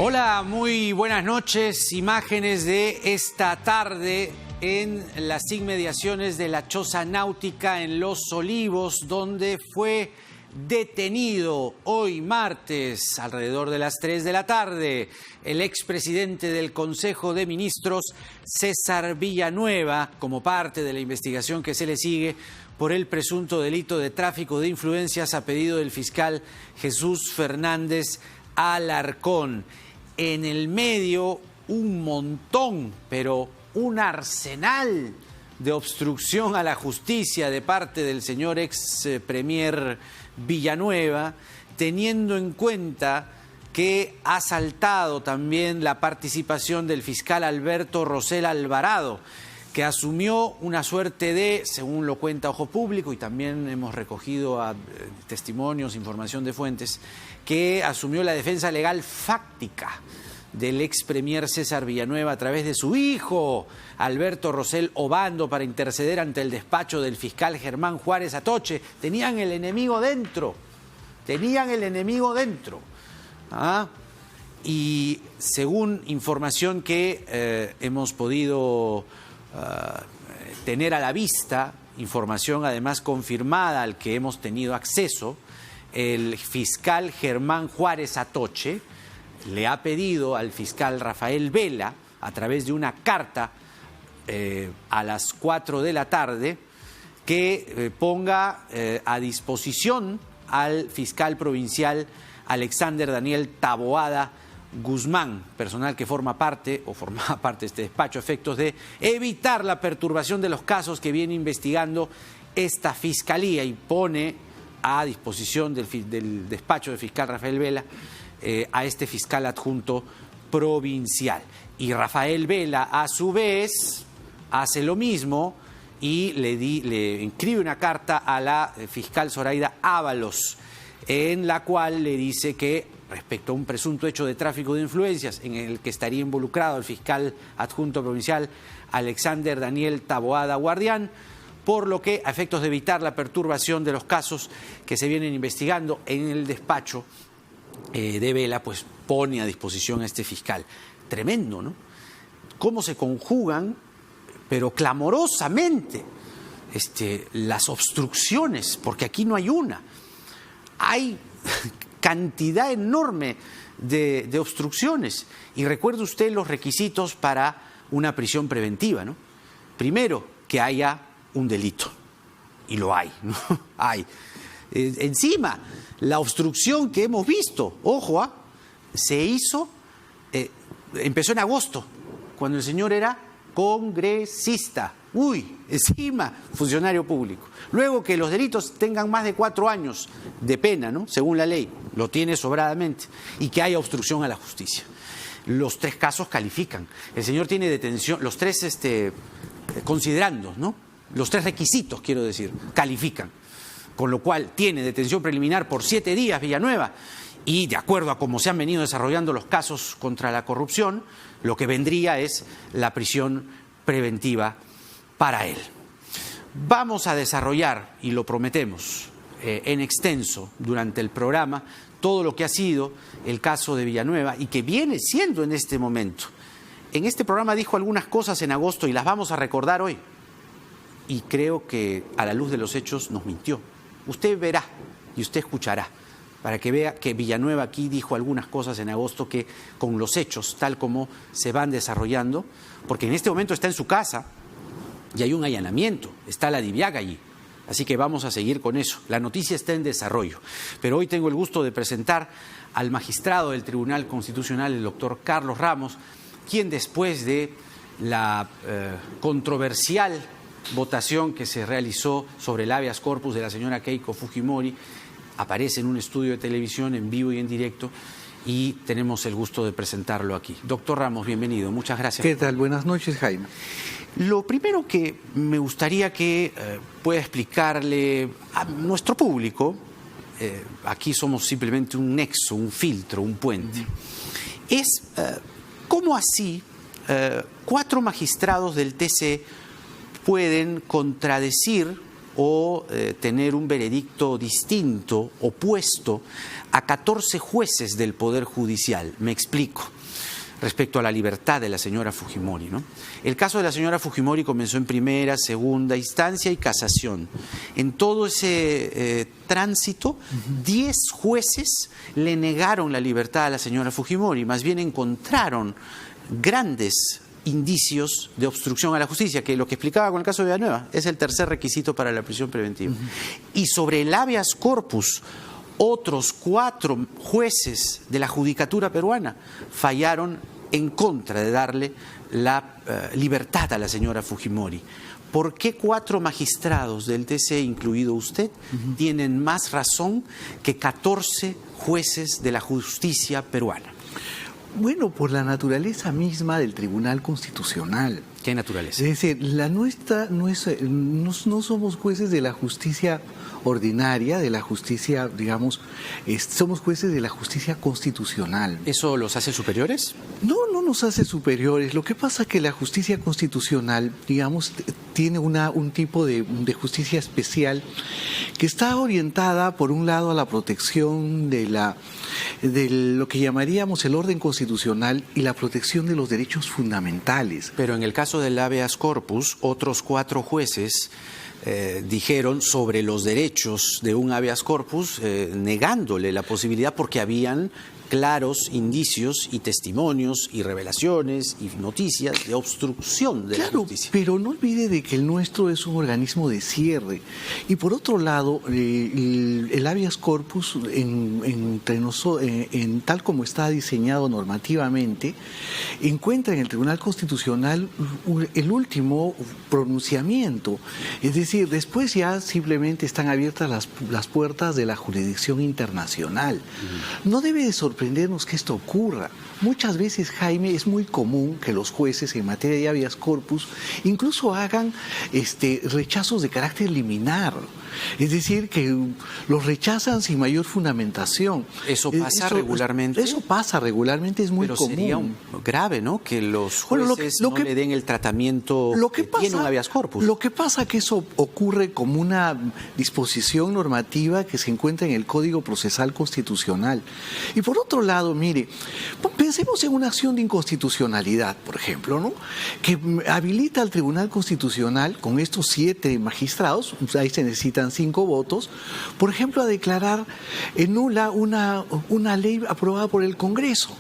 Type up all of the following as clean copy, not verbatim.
Hola, muy buenas noches. Imágenes de esta tarde en las inmediaciones de la Choza Náutica en Los Olivos, donde fue detenido hoy martes, alrededor de las 3 de la tarde, el expresidente del Consejo de Ministros, César Villanueva, como parte de la investigación que se le sigue por el presunto delito de tráfico de influencias a pedido del fiscal Jesús Fernández Alarcón. En el medio, un montón, pero un arsenal de obstrucción a la justicia de parte del señor ex premier Villanueva, teniendo en cuenta que ha saltado también la participación del fiscal Alberto Rosell Alvarado, que asumió una suerte de, según lo cuenta Ojo Público, y también hemos recogido testimonios, información de fuentes, que asumió la defensa legal fáctica del ex premier César Villanueva a través de su hijo Alberto Rosell Obando para interceder ante el despacho del fiscal Germán Juárez Atoche. Tenían el enemigo dentro, Y según información que hemos podido tener a la vista, información además confirmada al que hemos tenido acceso, el fiscal Germán Juárez Atoche le ha pedido al fiscal Rafael Vela, a través de una carta a las 4 de la tarde, que ponga a disposición al fiscal provincial Alexander Daniel Taboada Guzmán, personal que formaba parte de este despacho, a efectos de evitar la perturbación de los casos que viene investigando esta fiscalía, y pone a disposición del despacho del fiscal Rafael Vela a este fiscal adjunto provincial. Y Rafael Vela, a su vez, hace lo mismo y le escribe una carta a la fiscal Zoraida Ábalos, en la cual le dice que respecto a un presunto hecho de tráfico de influencias en el que estaría involucrado el fiscal adjunto provincial Alexander Daniel Taboada Guardián, por lo que, a efectos de evitar la perturbación de los casos que se vienen investigando en el despacho de Vela, pues pone a disposición a este fiscal. Tremendo, ¿no? Cómo se conjugan, pero clamorosamente, las obstrucciones, porque aquí no hay una. Hay cantidad enorme de obstrucciones. Y recuerde usted los requisitos para una prisión preventiva, ¿no? Primero, que haya un delito. Y lo hay, ¿no? Hay. Encima, la obstrucción que hemos visto, ojo, se hizo, empezó en agosto, cuando el señor era congresista. Encima, funcionario público. Luego, que los delitos tengan más de 4 años de pena, ¿no? Según la ley, lo tiene sobradamente, y que haya obstrucción a la justicia. Los 3 casos califican. El señor tiene detención, los 3 considerando, ¿no? Los 3 requisitos, quiero decir, califican. Con lo cual tiene detención preliminar por 7 días Villanueva, y de acuerdo a cómo se han venido desarrollando los casos contra la corrupción, lo que vendría es la prisión preventiva para él. Vamos a desarrollar, y lo prometemos, en extenso durante el programa, todo lo que ha sido el caso de Villanueva y que viene siendo en este momento. En este programa dijo algunas cosas en agosto y las vamos a recordar hoy. Y creo que a la luz de los hechos nos mintió. Usted verá y usted escuchará, para que vea que Villanueva aquí dijo algunas cosas en agosto que, con los hechos tal como se van desarrollando, porque en este momento está en su casa y hay un allanamiento, está la DIVIAC allí, así que vamos a seguir con eso. La noticia está en desarrollo, pero hoy tengo el gusto de presentar al magistrado del Tribunal Constitucional, el doctor Carlos Ramos, quien, después de la controversial votación que se realizó sobre el habeas corpus de la señora Keiko Fujimori, aparece en un estudio de televisión en vivo y en directo, y tenemos el gusto de presentarlo aquí. Doctor Ramos, bienvenido, muchas gracias. ¿Qué tal? Buenas noches, Jaime. Lo primero que me gustaría que pueda explicarle a nuestro público, aquí somos simplemente un nexo, un filtro, un puente, es cómo así 4 magistrados del TC pueden contradecir o tener un veredicto distinto, opuesto a 14 jueces del Poder Judicial. Me explico. Respecto a la libertad de la señora Fujimori, ¿no? El caso de la señora Fujimori comenzó en primera, segunda instancia y casación. En todo ese tránsito, 10 jueces le negaron la libertad a la señora Fujimori, más bien encontraron grandes indicios de obstrucción a la justicia, que lo que explicaba con el caso de Villanueva es el tercer requisito para la prisión preventiva. Y sobre el habeas corpus, otros 4 jueces de la judicatura peruana fallaron en contra de darle la libertad a la señora Fujimori. ¿Por qué 4 magistrados del TC, incluido usted, tienen más razón que 14 jueces de la justicia peruana? Bueno, por la naturaleza misma del Tribunal Constitucional. ¿Qué naturaleza? Es decir, la nuestra no somos jueces de la justicia ordinaria, de la justicia, digamos, somos jueces de la justicia constitucional. ¿Eso los hace superiores? No nos hace superiores. Lo que pasa es que la justicia constitucional, digamos, tiene un tipo de justicia especial que está orientada, por un lado, a la protección de lo que llamaríamos el orden constitucional y la protección de los derechos fundamentales. Pero en el caso del habeas corpus, otros 4 jueces dijeron sobre los derechos de un habeas corpus, negándole la posibilidad porque habían claros indicios y testimonios y revelaciones y noticias de obstrucción de la justicia. Pero no olvide de que el nuestro es un organismo de cierre. Y por otro lado, el habeas corpus, tal como está diseñado normativamente, encuentra en el Tribunal Constitucional el último pronunciamiento. Es decir, después ya simplemente están abiertas las puertas de la jurisdicción internacional. No debe de sorprendernos que esto ocurra. Muchas veces, Jaime, es muy común que los jueces en materia de habeas corpus incluso hagan rechazos de carácter liminar. Es decir, que los rechazan sin mayor fundamentación. ¿Eso pasa regularmente? Eso pasa regularmente, es muy común. Pero sería grave, ¿no?, que los jueces no le den el tratamiento que tiene un habeas corpus. Lo que pasa es que eso ocurre como una disposición normativa que se encuentra en el Código Procesal Constitucional. Y por otro lado, mire, pensemos en una acción de inconstitucionalidad, por ejemplo, ¿no?, que habilita al Tribunal Constitucional con estos 7 magistrados, ahí se necesitan 5 votos, por ejemplo, a declarar nula una ley aprobada por el Congreso.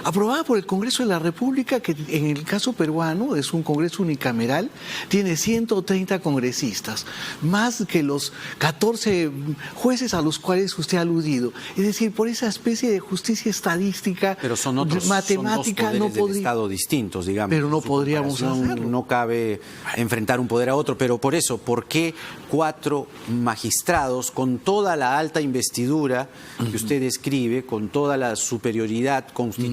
Aprobada por el Congreso de la República, que en el caso peruano es un Congreso unicameral, tiene 130 congresistas, más que los 14 jueces a los cuales usted ha aludido. Es decir, por esa especie de justicia estadística, pero son otros, matemática, son 2 poderes del Estado distintos, digamos. Pero no podríamos hacerlo. No cabe enfrentar un poder a otro, pero por eso, ¿por qué 4 magistrados con toda la alta investidura que usted describe, con toda la superioridad constitucional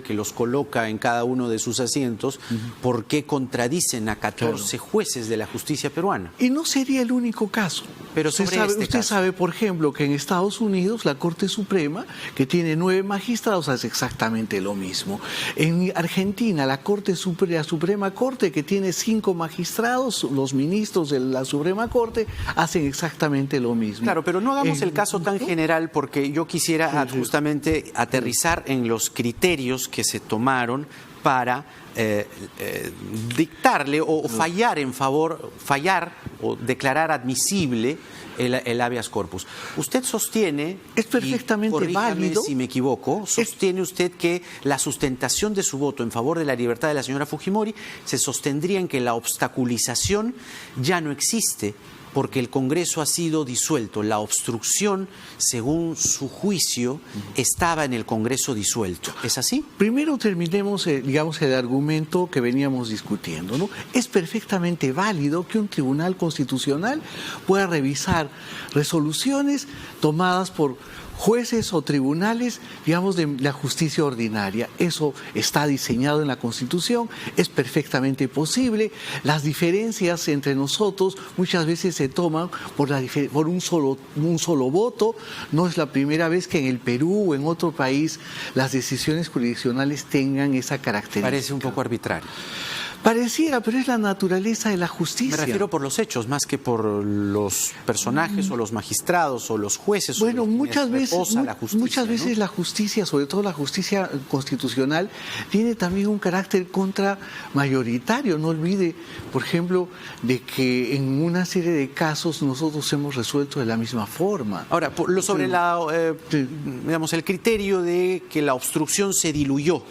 que los coloca en cada uno de sus asientos, por qué contradicen a 14 jueces de la justicia peruana? Y no sería el único caso. Pero usted sabe, por ejemplo, que en Estados Unidos la Corte Suprema, que tiene 9 magistrados, hace exactamente lo mismo. En Argentina, la Suprema Corte, que tiene 5 magistrados, los ministros de la Suprema Corte hacen exactamente lo mismo. Claro, pero no hagamos el caso tan general, porque yo quisiera justamente aterrizar en los criterios que se tomaron para dictarle o fallar o declarar admisible el habeas corpus. Usted sostiene, es perfectamente válido, si me equivoco, sostiene usted que la sustentación de su voto en favor de la libertad de la señora Fujimori se sostendría en que la obstaculización ya no existe porque el Congreso ha sido disuelto. La obstrucción, según su juicio, estaba en el Congreso disuelto. ¿Es así? Primero terminemos, digamos, el argumento que veníamos discutiendo, ¿no? Es perfectamente válido que un tribunal constitucional pueda revisar resoluciones tomadas por jueces o tribunales, digamos, de la justicia ordinaria. Eso está diseñado en la Constitución, es perfectamente posible. Las diferencias entre nosotros muchas veces se toman por un solo voto. No es la primera vez que en el Perú o en otro país las decisiones jurisdiccionales tengan esa característica. Parece un poco arbitrario. Pareciera, pero es la naturaleza de la justicia. Me refiero por los hechos, más que por los personajes o los magistrados o los jueces. Bueno, muchas veces ¿no? la justicia, sobre todo la justicia constitucional, tiene también un carácter contramayoritario. No olvide, por ejemplo, de que en una serie de casos nosotros hemos resuelto de la misma forma. Ahora, sobre digamos, el criterio de que la obstrucción se diluyó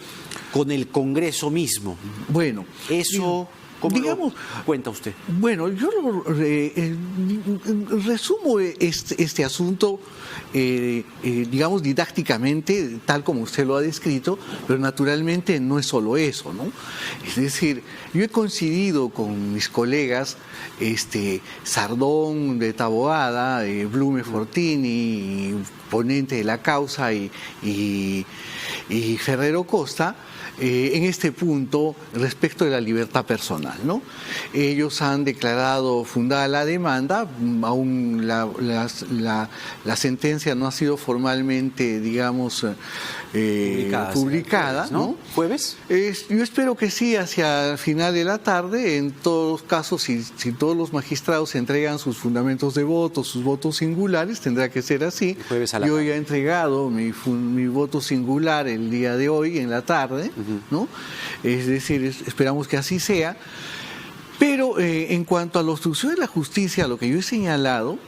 con el Congreso mismo. Bueno, eso, ¿cómo lo cuenta usted? Bueno, yo resumo este asunto, digamos, didácticamente, tal como usted lo ha descrito, pero naturalmente no es solo eso, ¿no? Es decir, yo he coincidido con mis colegas, Sardón de Taboada, Blume Fortini, ponente de la causa, y Ferrero Costa, en este punto respecto de la libertad personal, ¿no? Ellos han declarado fundada la demanda, aún la sentencia no ha sido formalmente, digamos, publicada, ¿no? ¿Jueves? Yo espero que sí, hacia el final de la tarde. En todos casos, si todos los magistrados entregan sus fundamentos de voto, sus votos singulares, tendrá que ser así. Yo ya he entregado mi voto singular el día de hoy, en la tarde, ¿no? Es decir, esperamos que así sea. Pero en cuanto a la obstrucción de la justicia, lo que yo he señalado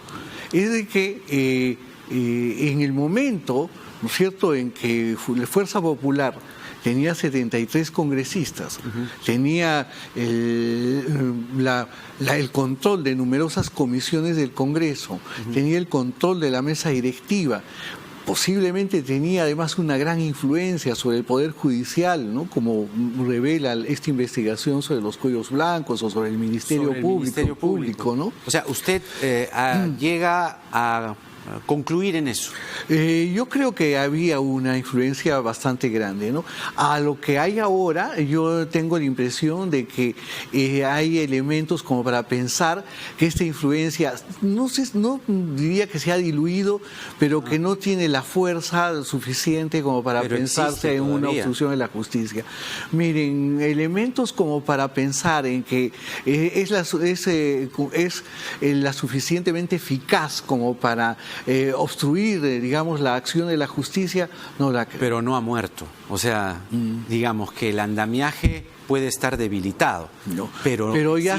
es de que en el momento, ¿no es cierto?, en que la Fuerza Popular tenía 73 congresistas, tenía el control de numerosas comisiones del Congreso, tenía el control de la mesa directiva, posiblemente tenía además una gran influencia sobre el Poder Judicial, ¿no?, como revela esta investigación sobre los cuellos blancos o sobre el Ministerio Público, ¿no? O sea, usted llega a concluir en eso. Yo creo que había una influencia bastante grande, ¿no? A lo que hay ahora, yo tengo la impresión de que hay elementos como para pensar que esta influencia, no diría que se ha diluido, pero que no tiene la fuerza suficiente como para pensarse en una obstrucción de la justicia. Miren, elementos como para pensar en que es la suficientemente eficaz como para obstruir, digamos, la acción de la justicia, no la creo. Pero no ha muerto. O sea, digamos que el andamiaje puede estar debilitado. No. Pero ya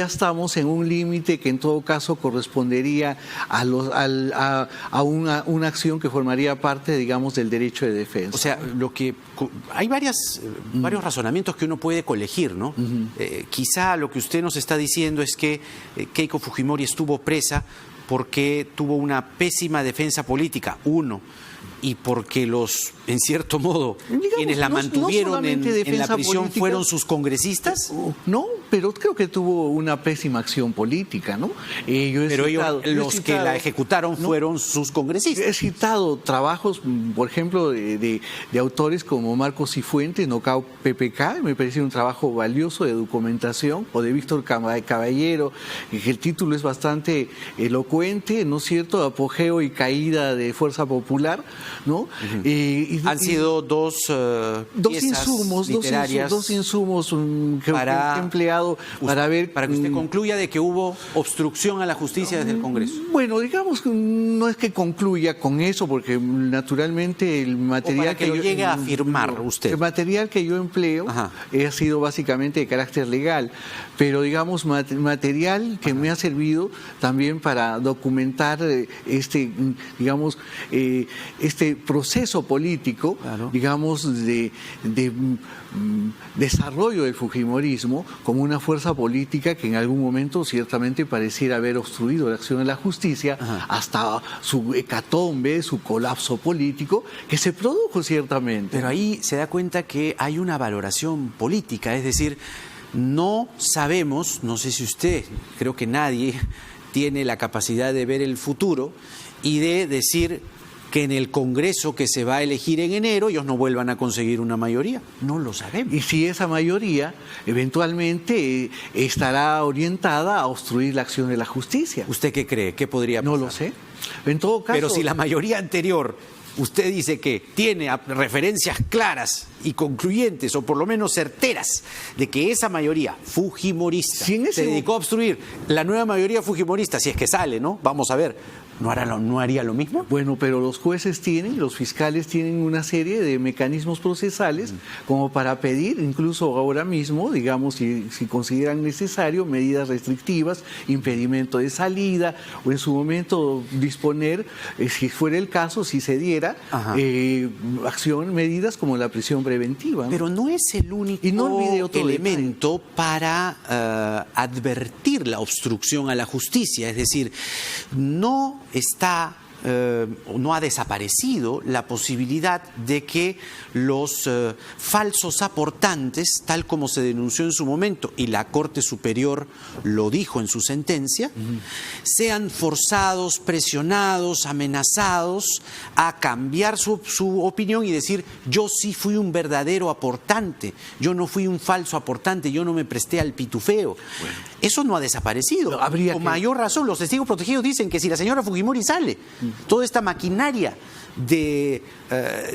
estamos en un límite que en todo caso correspondería a una acción que formaría parte, digamos, del derecho de defensa. O sea, hay varios razonamientos que uno puede colegir, ¿no? Quizá lo que usted nos está diciendo es que Keiko Fujimori estuvo presa porque tuvo una pésima defensa política, y porque en cierto modo, quienes la mantuvieron en la prisión política fueron sus congresistas. No, pero creo que tuvo una pésima acción política, ¿no? Los que la ejecutaron fueron sus congresistas. He citado trabajos, por ejemplo, de autores como Marcos Cifuentes, Nocao PPK, me pareció un trabajo valioso de documentación, o de Víctor Caballero, que el título es bastante elocuente, ¿no es cierto?, Apogeo y caída de Fuerza Popular, ¿no? Han sido dos insumos literarias que he empleado para que usted concluya de que hubo obstrucción a la justicia desde el Congreso. Bueno, digamos que no es que concluya con eso, porque naturalmente el material que lo llegue a afirmar usted. El material que yo empleo ha sido básicamente de carácter legal, pero digamos material que me ha servido también para documentar este proceso político, digamos, de desarrollo del fujimorismo como una fuerza política que en algún momento ciertamente pareciera haber obstruido la acción de la justicia hasta su hecatombe, su colapso político, que se produjo ciertamente. Pero ahí se da cuenta que hay una valoración política, es decir, no sabemos, no sé si usted, creo que nadie tiene la capacidad de ver el futuro y de decir que en el Congreso que se va a elegir en enero ellos no vuelvan a conseguir una mayoría. No lo sabemos. Y si esa mayoría eventualmente estará orientada a obstruir la acción de la justicia. ¿Usted qué cree? ¿Qué podría pasar? No lo sé. En todo caso... Pero si la mayoría anterior usted dice que tiene referencias claras y concluyentes, o por lo menos certeras, de que esa mayoría fujimorista se dedicó a obstruir, la nueva mayoría fujimorista, si es que sale, ¿no? Vamos a ver. ¿No haría lo mismo? Bueno, pero los jueces los fiscales tienen una serie de mecanismos procesales como para pedir, incluso ahora mismo, digamos, si consideran necesario, medidas restrictivas, impedimento de salida, o en su momento disponer, si fuera el caso, si se diera, medidas como la prisión preventiva, ¿no? Pero no es el único elemento para advertir la obstrucción a la justicia, es decir, no ha desaparecido la posibilidad de que los falsos aportantes, tal como se denunció en su momento, y la Corte Superior lo dijo en su sentencia, sean forzados, presionados, amenazados a cambiar su opinión y decir: yo sí fui un verdadero aportante, yo no fui un falso aportante, yo no me presté al pitufeo. Bueno, eso no ha desaparecido. Con mayor razón, los testigos protegidos dicen que si la señora Fujimori sale, toda esta maquinaria de,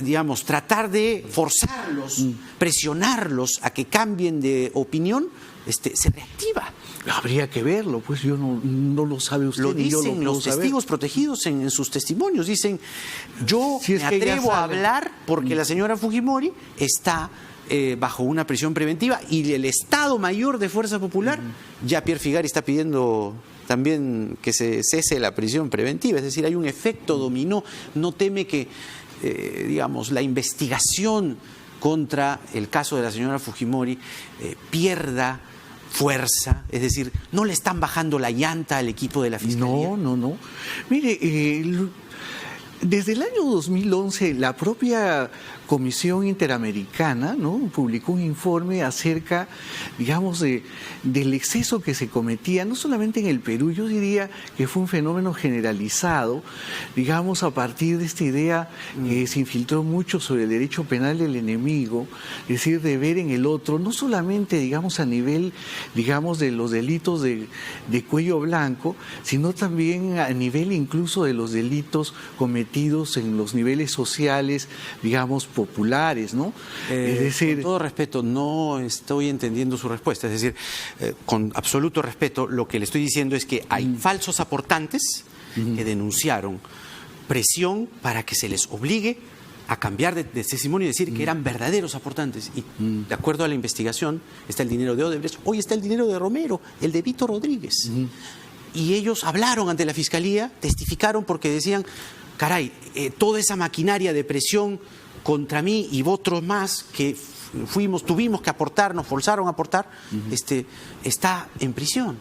digamos, tratar de forzarlos, presionarlos a que cambien de opinión, se reactiva. Habría que verlo, pues yo no lo sabe usted. Lo dicen los testigos protegidos en sus testimonios. Dicen: yo me atrevo a hablar porque la señora Fujimori está bajo una prisión preventiva, y el Estado Mayor de Fuerza Popular, ya Pierre Figari está pidiendo también que se cese la prisión preventiva. Es decir, hay un efecto dominó. No teme que, digamos, la investigación contra el caso de la señora Fujimori pierda fuerza, es decir, no le están bajando la llanta al equipo de la Fiscalía. No. Mire, desde el año 2011 la propia Comisión Interamericana, ¿no?, publicó un informe acerca, digamos, del exceso que se cometía, no solamente en el Perú. Yo diría que fue un fenómeno generalizado, digamos, a partir de esta idea que se infiltró mucho sobre el derecho penal del enemigo, es decir, de ver en el otro, no solamente, digamos, a nivel, digamos, de los delitos de cuello blanco, sino también a nivel incluso de los delitos cometidos en los niveles sociales, digamos, populares, ¿no? Es decir, con todo respeto, no estoy entendiendo su respuesta. Es decir, con absoluto respeto, lo que le estoy diciendo es que hay falsos aportantes que denunciaron presión para que se les obligue a cambiar de testimonio y decir que eran verdaderos aportantes. Y de acuerdo a la investigación, está el dinero de Odebrecht, hoy está el dinero de Romero, el de Vito Rodríguez. Y ellos hablaron ante la Fiscalía, testificaron porque decían: caray, toda esa maquinaria de presión contra mí y otros más que tuvimos que aportar, nos forzaron a aportar, está en prisión.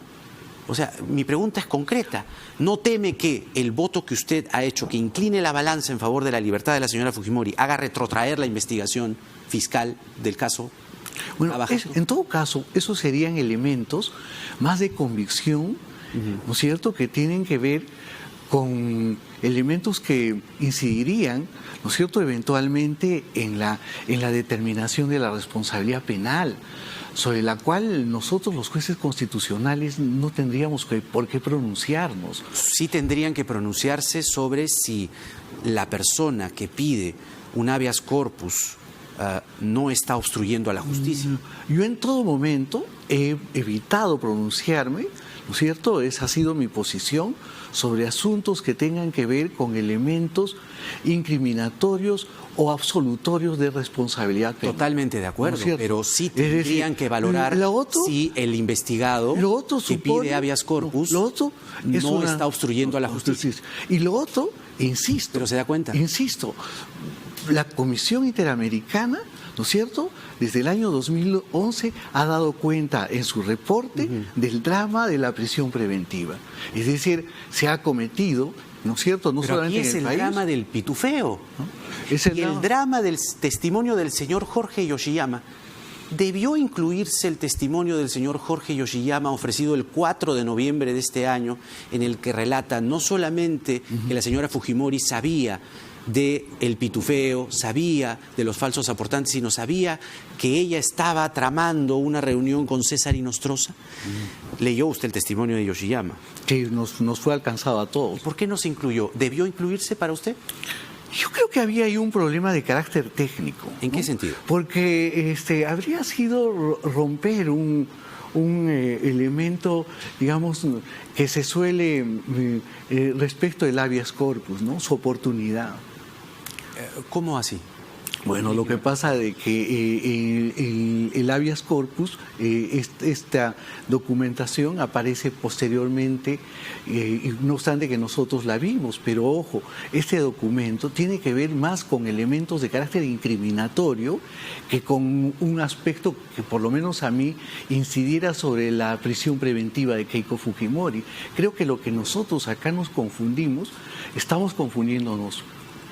O sea, mi pregunta es concreta. ¿No teme que el voto que usted ha hecho, que incline la balanza en favor de la libertad de la señora Fujimori, haga retrotraer la investigación fiscal del caso? Bueno, en todo caso, esos serían elementos más de convicción, ¿no es cierto?, que tienen que ver con elementos que incidirían, ¿no es cierto?, eventualmente en la determinación de la responsabilidad penal, sobre la cual nosotros los jueces constitucionales no tendríamos por qué pronunciarnos. Sí tendrían que pronunciarse sobre si la persona que pide un habeas corpus no está obstruyendo a la justicia. Yo en todo momento he evitado pronunciarme, ¿no es cierto? Esa ha sido mi posición sobre asuntos que tengan que ver con elementos incriminatorios o absolutorios de responsabilidad penal. Totalmente de acuerdo, ¿no? Pero sí tendrían que valorar si el investigado que pide habeas corpus no está obstruyendo a la justicia. Y lo otro, insisto... Pero se da cuenta. Insisto, la Comisión Interamericana, ¿no es cierto?, desde el año 2011 ha dado cuenta en su reporte del drama de la prisión preventiva. Es decir, se ha cometido, ¿no es cierto?, no pero solamente aquí en el país. Es el drama del pitufeo, ¿no? El drama del testimonio del señor Jorge Yoshiyama. Debió incluirse el testimonio del señor Jorge Yoshiyama ofrecido el 4 de noviembre de este año, en el que relata no solamente que la señora Fujimori sabía del pitufeo, sabía de los falsos aportantes, sino sabía que ella estaba tramando una reunión con César Inostroza. ¿Leyó usted el testimonio de Yoshiyama? Sí, nos fue alcanzado a todos. ¿Por qué no se incluyó? ¿Debió incluirse para usted? Yo creo que había ahí un problema de carácter técnico. ¿En qué sentido? Porque habría sido romper un elemento, digamos, que se suele respecto del habeas corpus, ¿no? Su oportunidad. ¿Cómo así? Bueno, lo que pasa de que el habeas corpus, esta documentación aparece posteriormente, no obstante que nosotros la vimos, pero ojo, este documento tiene que ver más con elementos de carácter incriminatorio que con un aspecto que por lo menos a mí incidiera sobre la prisión preventiva de Keiko Fujimori. Creo que lo que nosotros acá nos confundimos, estamos confundiéndonos.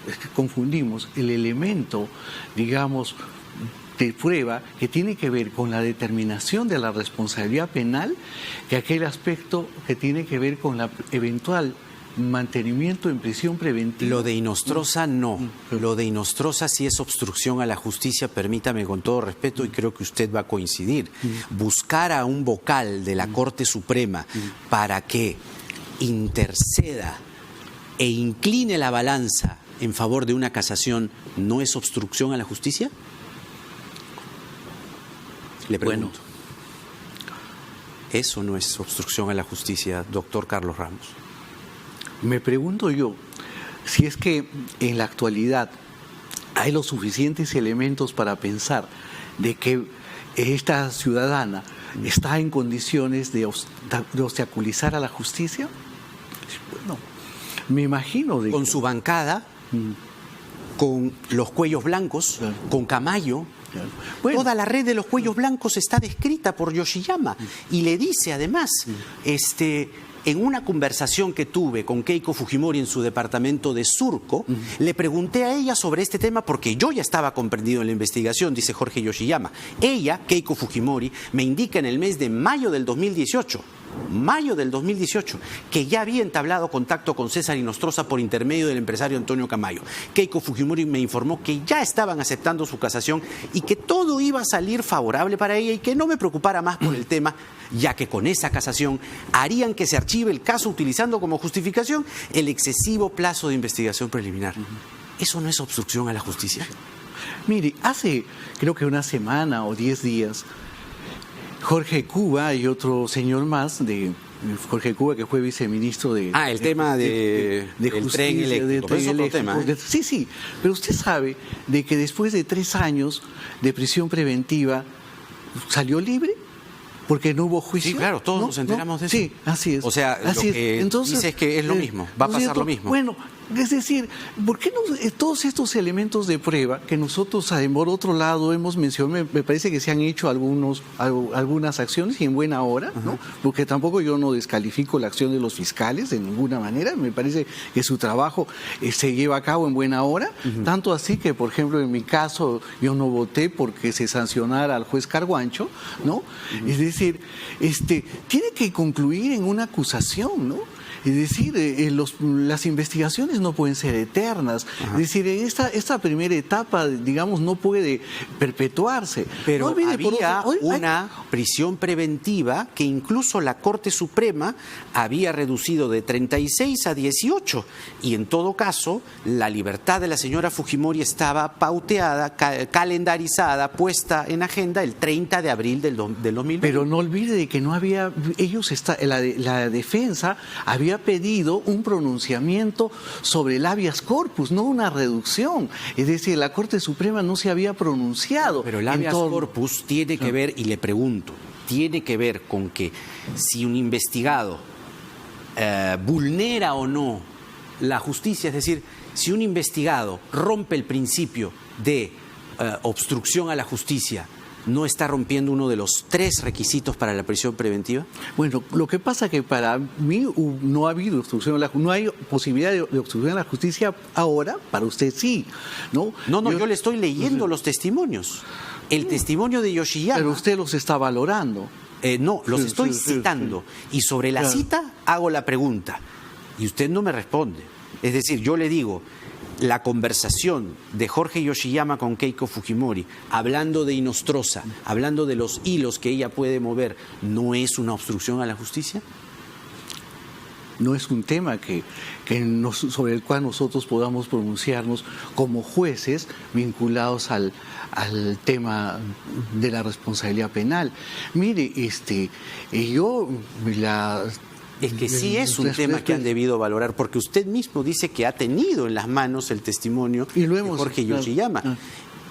Es que confundimos el elemento, digamos, de prueba que tiene que ver con la determinación de la responsabilidad penal que aquel aspecto que tiene que ver con la eventual mantenimiento en prisión preventiva. Lo de Inostroza no. Lo de Inostroza sí es obstrucción a la justicia, permítame con todo respeto, y creo que usted va a coincidir. Buscar a un vocal de la Corte Suprema para que interceda e incline la balanza en favor de una casación, ¿no es obstrucción a la justicia? Le pregunto. Bueno. ¿Eso no es obstrucción a la justicia, doctor Carlos Ramos? Me pregunto yo, si es que en la actualidad hay los suficientes elementos para pensar de que esta ciudadana está en condiciones de obstaculizar a la justicia. Bueno, me imagino de con su bancada, con los cuellos blancos, claro, con Camayo. Claro. Bueno. Toda la red de los cuellos blancos está descrita por Yoshiyama y le dice además, en una conversación que tuve con Keiko Fujimori en su departamento de Surco, le pregunté a ella sobre este tema porque yo ya estaba comprendido en la investigación, dice Jorge Yoshiyama. Ella, Keiko Fujimori, me indica en el mes de mayo del 2018, que ya había entablado contacto con César Inostroza por intermedio del empresario Antonio Camayo. Keiko Fujimori me informó que ya estaban aceptando su casación y que todo iba a salir favorable para ella y que no me preocupara más por el tema, ya que con esa casación harían que se archive el caso utilizando como justificación el excesivo plazo de investigación preliminar. ¿Eso no es obstrucción a la justicia? Mire, hace creo que una semana o 10 días, Jorge Cuba y otro señor más de Jorge Cuba, que fue viceministro de... el tema de justicia, tren eléctrico. Tren es otro tema, ¿eh? Sí, pero usted sabe de que después de 3 años de prisión preventiva salió libre porque no hubo juicio. Sí, claro, todos nos enteramos de eso. Sí, así es. O sea, así lo que entonces, dice es que es lo mismo, va a pasar lo mismo. Bueno, es decir, ¿por qué no todos estos elementos de prueba que nosotros, por otro lado, hemos mencionado, me parece que se han hecho algunas acciones y en buena hora, ¿no? Porque tampoco yo no descalifico la acción de los fiscales de ninguna manera, me parece que su trabajo se lleva a cabo en buena hora, tanto así que, por ejemplo, en mi caso, yo no voté porque se sancionara al juez Carguancho, ¿no? Es decir, tiene que concluir en una acusación, ¿no? Es decir, las investigaciones no pueden ser eternas. Es decir, en esta primera etapa, digamos, no puede perpetuarse. Pero había una prisión preventiva que incluso la Corte Suprema había reducido de 36 a 18. Y en todo caso, la libertad de la señora Fujimori estaba pauteada, calendarizada, puesta en agenda el 30 de abril del 2020. Pero no olvide de que no había... La defensa había pedido un pronunciamiento sobre el habeas corpus, no una reducción. Es decir, la Corte Suprema no se había pronunciado. Pero el habeas corpus tiene que ver, y le pregunto, tiene que ver con que si un investigado vulnera o no la justicia, es decir, si un investigado rompe el principio de obstrucción a la justicia, ¿no está rompiendo uno de los 3 requisitos para la prisión preventiva? Bueno, lo que pasa es que para mí no ha habido obstrucción a la justicia, no hay posibilidad de obstrucción a la justicia ahora, para usted sí, ¿no? No, yo le estoy leyendo los testimonios. El testimonio de Yoshiyama... Pero usted los está valorando. No, los estoy citando. Y sobre la cita hago la pregunta. Y usted no me responde. Es decir, yo le digo... La conversación de Jorge Yoshiyama con Keiko Fujimori, hablando de Inostroza, hablando de los hilos que ella puede mover, ¿no es una obstrucción a la justicia? no es un tema sobre el cual nosotros podamos pronunciarnos como jueces vinculados al tema de la responsabilidad penal. Mire, Es que sí es un tema que han debido valorar, porque usted mismo dice que ha tenido en las manos el testimonio de Jorge Yoshiyama.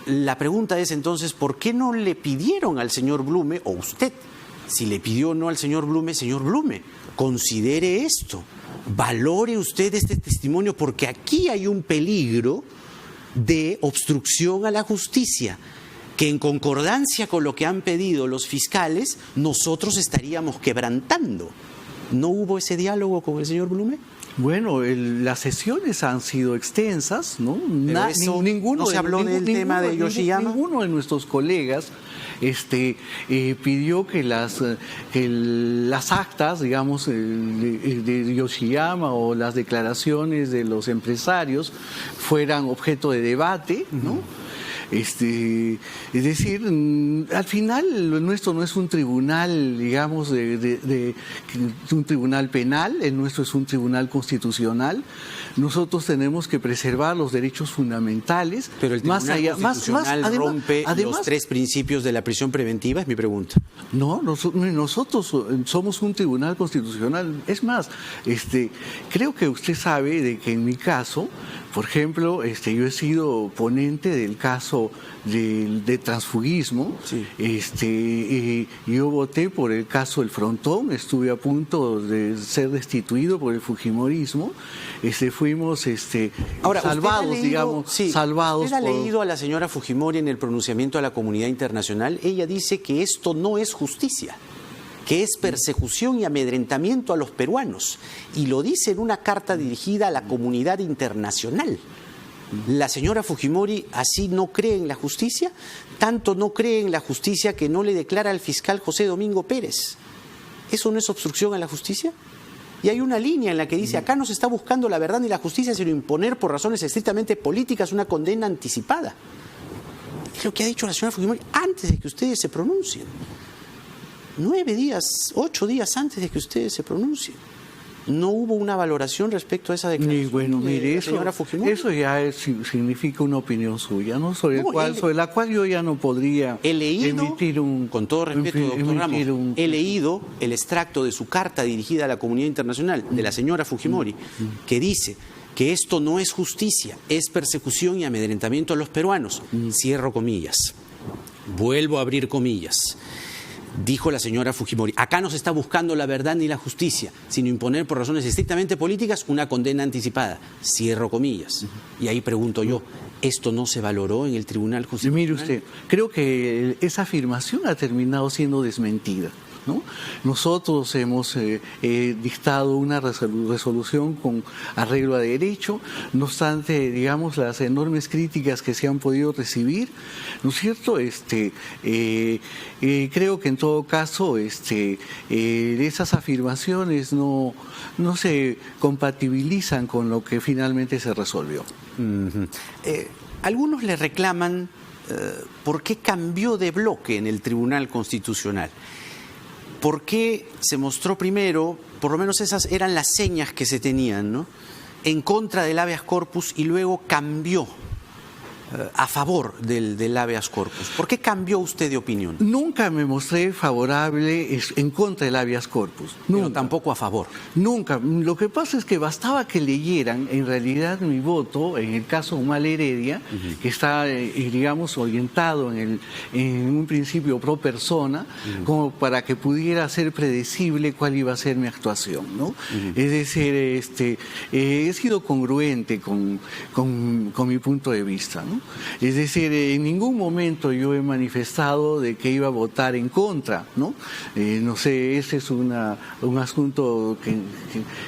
La pregunta es entonces, ¿por qué no le pidieron al señor Blume, o usted, si le pidió o no al señor Blume, considere esto, valore usted este testimonio, porque aquí hay un peligro de obstrucción a la justicia, que en concordancia con lo que han pedido los fiscales, nosotros estaríamos quebrantando? ¿No hubo ese diálogo con el señor Blume? Bueno, las sesiones han sido extensas, ¿no? ¿No se habló del tema de Yoshiyama? Ninguno de nuestros colegas pidió que las actas, digamos, de Yoshiyama o las declaraciones de los empresarios fueran objeto de debate, ¿no? Es decir, al final lo nuestro no es un tribunal, digamos, un tribunal penal, el nuestro es un tribunal constitucional. Nosotros tenemos que preservar los derechos fundamentales. Pero el tribunal constitucional rompe los 3 principios de la prisión preventiva, es mi pregunta. No, nosotros somos un tribunal constitucional. Es más, creo que usted sabe de que en mi caso, por ejemplo, yo he sido ponente del caso de transfugismo. Sí. Yo voté por el caso del Frontón, estuve a punto de ser destituido por el fujimorismo. Fuimos Ahora, salvados, salvados. ¿Usted ha leído a la señora Fujimori en el pronunciamiento a la comunidad internacional? Ella dice que esto no es justicia, que es persecución y amedrentamiento a los peruanos, y lo dice en una carta dirigida a la comunidad internacional. ¿La señora Fujimori así no cree en la justicia? Tanto no cree en la justicia que no le declara al fiscal José Domingo Pérez. ¿Eso no es obstrucción a la justicia? Y hay una línea en la que dice, acá no se está buscando la verdad ni la justicia, sino imponer por razones estrictamente políticas una condena anticipada. Es lo que ha dicho la señora Fujimori antes de que ustedes se pronuncien. 9 días, 8 días antes de que ustedes se pronuncien. No hubo una valoración respecto a esa declaración de la señora Fujimori. Eso ya significa una opinión suya, ¿no? Sobre la cual yo ya no podría emitir un... Con todo respeto, doctor Ramos, he leído el extracto de su carta dirigida a la comunidad internacional de la señora Fujimori, que dice que esto no es justicia, es persecución y amedrentamiento a los peruanos. Cierro comillas. Vuelvo a abrir comillas. Dijo la señora Fujimori, acá no se está buscando la verdad ni la justicia, sino imponer por razones estrictamente políticas una condena anticipada. Cierro comillas. Y ahí pregunto yo, ¿esto no se valoró en el Tribunal Constitucional? Mire usted, creo que esa afirmación ha terminado siendo desmentida, ¿no? Nosotros hemos dictado una resolución con arreglo a derecho, no obstante, digamos, las enormes críticas que se han podido recibir, ¿no es cierto? Creo que en todo caso esas afirmaciones no se compatibilizan con lo que finalmente se resolvió. Algunos le reclaman por qué cambió de bloque en el Tribunal Constitucional. ¿Por qué se mostró primero, por lo menos esas eran las señas que se tenían, ¿no?, en contra del habeas corpus, y luego cambió a favor del habeas corpus? ¿Por qué cambió usted de opinión? Nunca me mostré favorable en contra del habeas corpus. Nunca. Pero tampoco a favor. Nunca. Lo que pasa es que bastaba que leyeran en realidad mi voto en el caso Humala Heredia, que está, digamos, orientado en un principio pro persona, como para que pudiera ser predecible cuál iba a ser mi actuación, ¿no? Es decir, he sido congruente con mi punto de vista, ¿no? Es decir, en ningún momento yo he manifestado de que iba a votar en contra, ¿no? No sé, ese es un asunto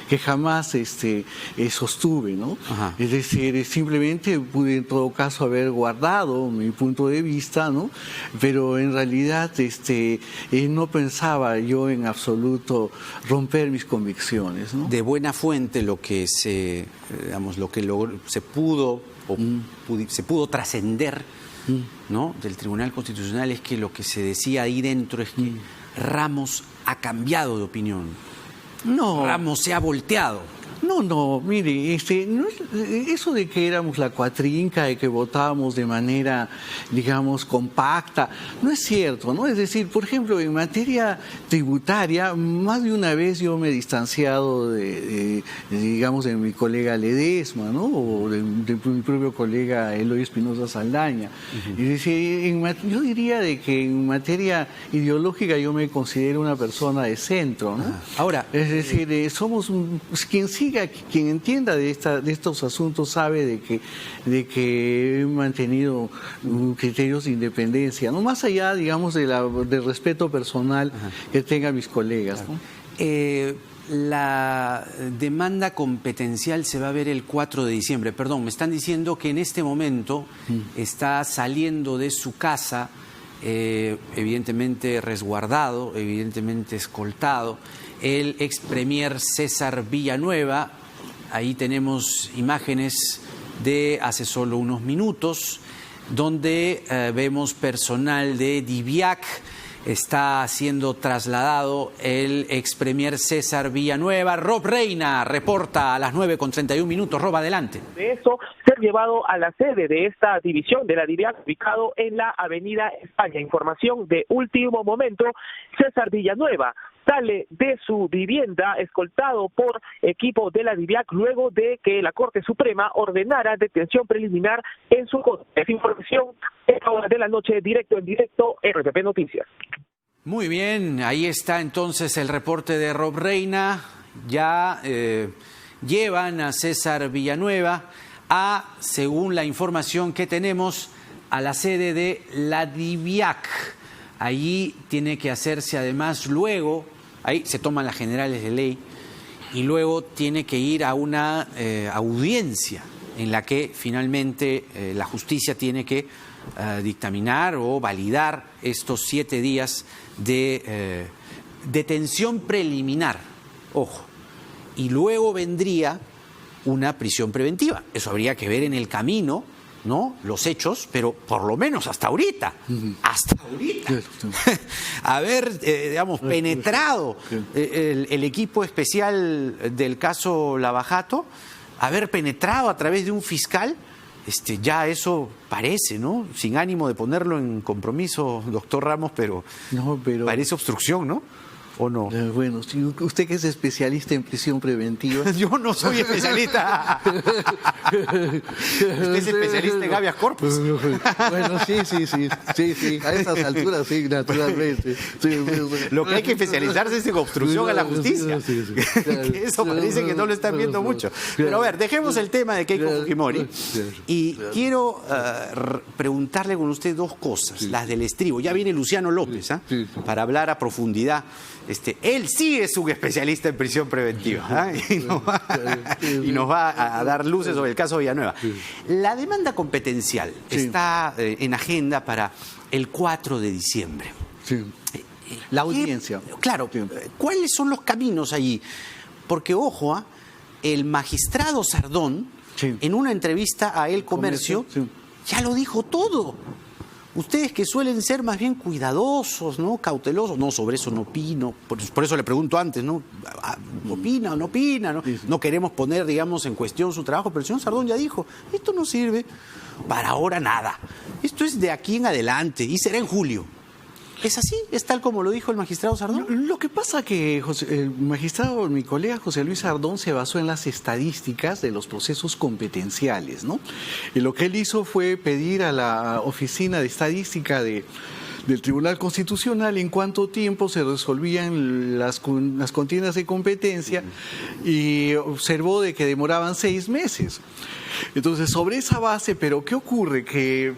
que jamás sostuve, ¿no? Ajá. Es decir, simplemente pude en todo caso haber guardado mi punto de vista, ¿no? Pero en realidad no pensaba yo en absoluto romper mis convicciones, ¿no? De buena fuente lo que se pudo trascender, ¿no?, del Tribunal Constitucional, es que lo que se decía ahí dentro es que Ramos ha cambiado de opinión. No. Ramos se ha volteado. No, mire, eso de que éramos la cuatrinca, de que votábamos de manera, digamos, compacta, no es cierto, ¿no? Es decir, por ejemplo, en materia tributaria, más de una vez yo me he distanciado digamos, de mi colega Ledesma, ¿no? O de mi propio colega Eloy Espinosa Saldaña. Es decir, yo diría de que en materia ideológica yo me considero una persona de centro, ¿no? Ahora, es decir, somos quien entienda de estos asuntos sabe de que he mantenido criterios de independencia, no más allá, digamos, del respeto personal que tengan mis colegas, ¿no? La demanda competencial se va a ver el 4 de diciembre. Perdón, me están diciendo que en este momento está saliendo de su casa, evidentemente resguardado, evidentemente escoltado, el ex premier César Villanueva. Ahí tenemos imágenes de hace solo unos minutos, donde vemos personal de DIVIAC. Está siendo trasladado el ex premier César Villanueva. Rob Reina reporta a las 9:31. Rob, adelante. De eso, ser llevado a la sede de esta división de la DIVIAC, ubicado en la Avenida España. Información de último momento: César Villanueva sale de su vivienda escoltado por equipo de la DIVIAC luego de que la Corte Suprema ordenara detención preliminar en su contra. Esa información es ahora de la noche, directo en directo, RPP Noticias. Muy bien, ahí está entonces el reporte de Rob Reina. Ya llevan a César Villanueva según la información que tenemos, a la sede de la DIVIAC. Allí tiene que hacerse además luego, ahí se toman las generales de ley, y luego tiene que ir a una audiencia en la que finalmente la justicia tiene que dictaminar o validar estos 7 días de detención preliminar, ojo, y luego vendría una prisión preventiva. Eso habría que ver en el camino, ¿no?, los hechos, pero por lo menos hasta ahorita, haber, digamos, penetrado el equipo especial del caso Lavajato, haber penetrado a través de un fiscal, ya eso parece, ¿no?, sin ánimo de ponerlo en compromiso, doctor Ramos, pero parece obstrucción, ¿no? ¿O no? Bueno, si usted que es especialista en prisión preventiva. Yo no soy especialista. Usted es especialista en habeas corpus. Bueno, sí. A esas alturas, sí, naturalmente. Sí. Lo que hay que especializarse es en obstrucción a la justicia. Que eso parece que no lo están viendo mucho. Pero a ver, dejemos el tema de Keiko Fujimori. Y quiero preguntarle con usted 2 cosas. Las del estribo. Ya viene Luciano López, para hablar a profundidad. Él sí es un especialista en prisión preventiva, y nos va a dar luces sobre el caso Villanueva. La demanda competencial está en agenda para el 4 de diciembre. La audiencia. Claro, ¿cuáles son los caminos allí? Porque, ojo, el magistrado Sardón, en una entrevista a El Comercio, ya lo dijo todo. Ustedes que suelen ser más bien cuidadosos, ¿no?, cautelosos, no, sobre eso no opino, por eso le pregunto antes, ¿no?, ¿opina o no opina? ¿No? No queremos poner, digamos, en cuestión su trabajo, pero el señor Sardón ya dijo, esto no sirve para ahora nada, esto es de aquí en adelante y será en julio. ¿Es así? ¿Es tal como lo dijo el magistrado Sardón? Lo que pasa que el magistrado, mi colega José Luis Sardón, se basó en las estadísticas de los procesos competenciales, ¿no? Y lo que él hizo fue pedir a la Oficina de Estadística del Tribunal Constitucional en cuánto tiempo se resolvían las contiendas de competencia, y observó de que demoraban 6 meses. Entonces, sobre esa base, pero ¿qué ocurre? Que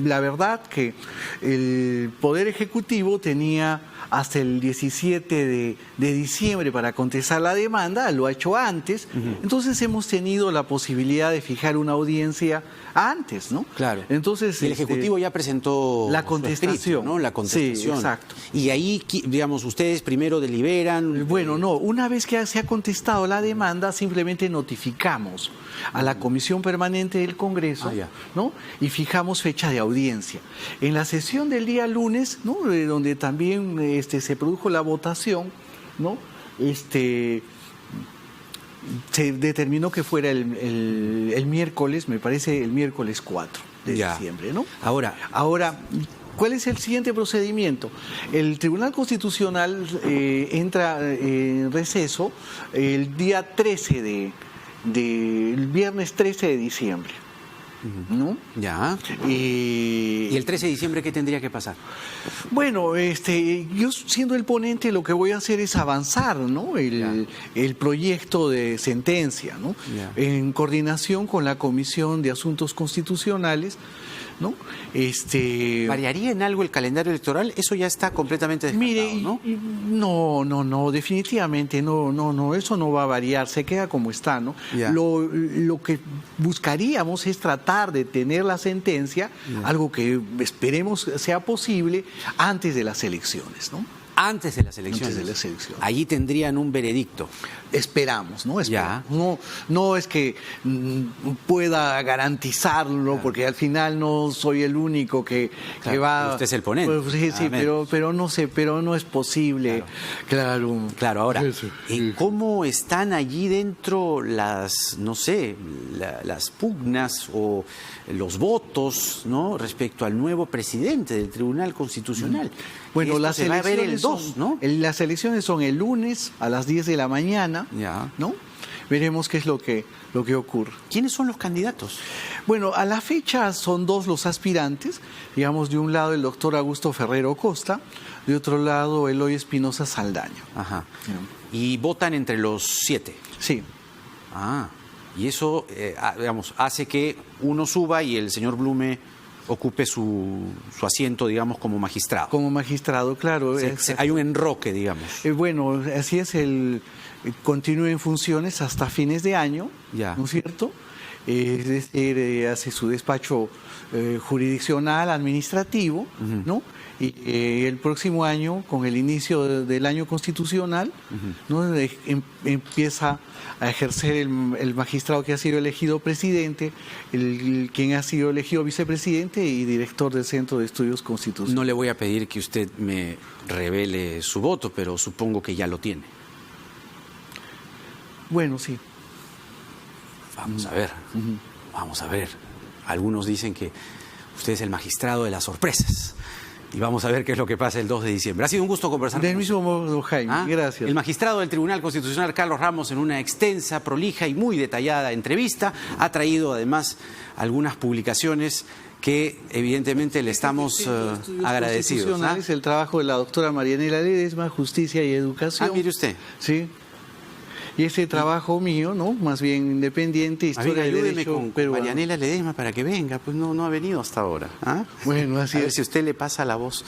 la verdad que el Poder Ejecutivo tenía hasta el 17 de diciembre para contestar la demanda, lo ha hecho antes, entonces hemos tenido la posibilidad de fijar una audiencia antes, ¿no? Claro. Entonces, el Ejecutivo ya presentó la contestación, escrito, ¿no? La contestación. Sí, exacto. Y ahí, digamos, ustedes primero deliberan. Bueno, no, una vez que se ha contestado la demanda, simplemente notificamos a la Comisión Permanente del Congreso, ¿no?, y fijamos fecha de audiencia. En la sesión del día lunes, ¿no?, donde también se produjo la votación, ¿no?, se determinó que fuera el miércoles, me parece el miércoles 4 de diciembre, ¿no? Ahora, ¿cuál es el siguiente procedimiento? El Tribunal Constitucional entra en receso el día 13 el viernes 13 de diciembre, ¿no? Ya. ¿Y el 13 de diciembre qué tendría que pasar? Bueno, yo siendo el ponente lo que voy a hacer es avanzar, ¿no? El proyecto de sentencia, ¿no? En coordinación con la Comisión de Asuntos Constitucionales, ¿no? ¿Variaría en algo el calendario electoral? Eso ya está completamente descartado, ¿no? No, definitivamente no, eso no va a variar, se queda como está, ¿no? Lo que buscaríamos es tratar de tener la sentencia, algo que esperemos sea posible antes de las elecciones, ¿no? Antes de las elecciones. Antes de las elecciones. Allí tendrían un veredicto. Esperamos, ¿no? No es que pueda garantizarlo, porque al final no soy el único que va. Usted es el ponente. Pues, sí, pero no sé, pero no es posible. Claro. Ahora, ¿cómo están allí dentro las pugnas o los votos, ¿no? Respecto al nuevo presidente del Tribunal Constitucional? Bueno, las se va a ver el 2, ¿no? Las elecciones son el lunes a las 10 de la mañana, ¿no? Veremos qué es lo que ocurre. ¿Quiénes son los candidatos? Bueno, a la fecha son 2 los aspirantes, digamos, de un lado el doctor Augusto Ferrero Costa, de otro lado Eloy Espinosa Saldaña. Ajá. ¿Y votan entre los 7? Sí. Y eso, digamos, hace que uno suba y el señor Blume ocupe su asiento, digamos, como magistrado. Como magistrado, claro. Hay un enroque, digamos. Bueno, así es, continúa en funciones hasta fines de año, ¿no es cierto? Es decir, hace su despacho jurisdiccional, administrativo, ¿no? Y el próximo año, con el inicio del año constitucional, ¿no? Empieza a ejercer el magistrado que ha sido elegido presidente, quien ha sido elegido vicepresidente y director del Centro de Estudios Constitucionales. No le voy a pedir que usted me revele su voto, pero supongo que ya lo tiene. Bueno, sí. Vamos a ver. Algunos dicen que usted es el magistrado de las sorpresas. Y vamos a ver qué es lo que pasa el 2 de diciembre. Ha sido un gusto conversar con usted. Del mismo modo, Jaime. Gracias. El magistrado del Tribunal Constitucional, Carlos Ramos, en una extensa, prolija y muy detallada entrevista, ha traído además algunas publicaciones que evidentemente le estamos agradecidos. El trabajo de la doctora Marianela Ledesma, Justicia y Educación. Mire usted. Sí. Y ese trabajo mío, ¿no? Más bien independiente, historia del derecho con Marianela Ledesma para que venga, pues no ha venido hasta ahora. Bueno, así es. A ver si usted le pasa la voz.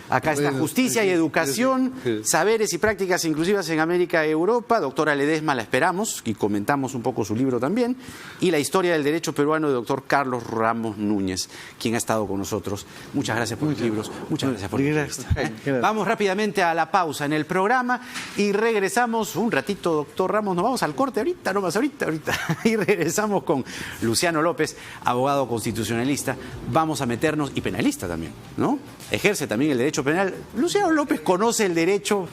Acá está Justicia y Educación, Saberes y Prácticas Inclusivas en América y Europa. Doctora Ledesma, la esperamos y comentamos un poco su libro también. Y la historia del derecho peruano de doctor Carlos Ramos Núñez, quien ha estado con nosotros. Muchas gracias por los libros, muchas gracias por la entrevista. Vamos rápidamente a la pausa en el programa y regresamos un ratito, doctor Ramos. Nos vamos al corte ahorita. Y regresamos con Luciano López, abogado constitucionalista. Vamos a meternos, y penalista también, ¿no? Ejerce también el derecho penal. Luciano López conoce el derecho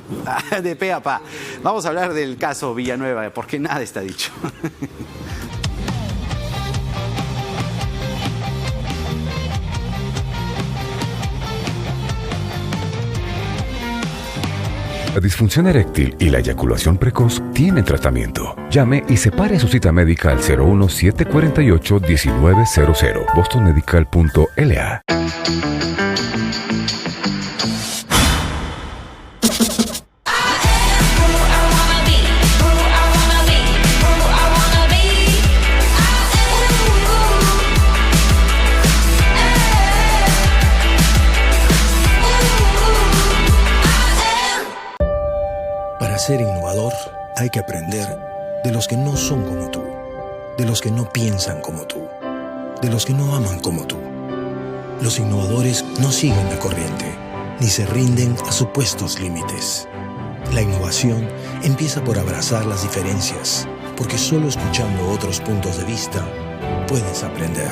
de pe a pa. Vamos a hablar del caso Villanueva, porque nada está dicho. La disfunción eréctil y la eyaculación precoz tienen tratamiento. Llame y separe su cita médica al 01748-1900, bostonmedical.la. Para ser innovador hay que aprender de los que no son como tú, de los que no piensan como tú, de los que no aman como tú. Los innovadores no siguen la corriente, ni se rinden a supuestos límites. La innovación empieza por abrazar las diferencias, porque solo escuchando otros puntos de vista puedes aprender.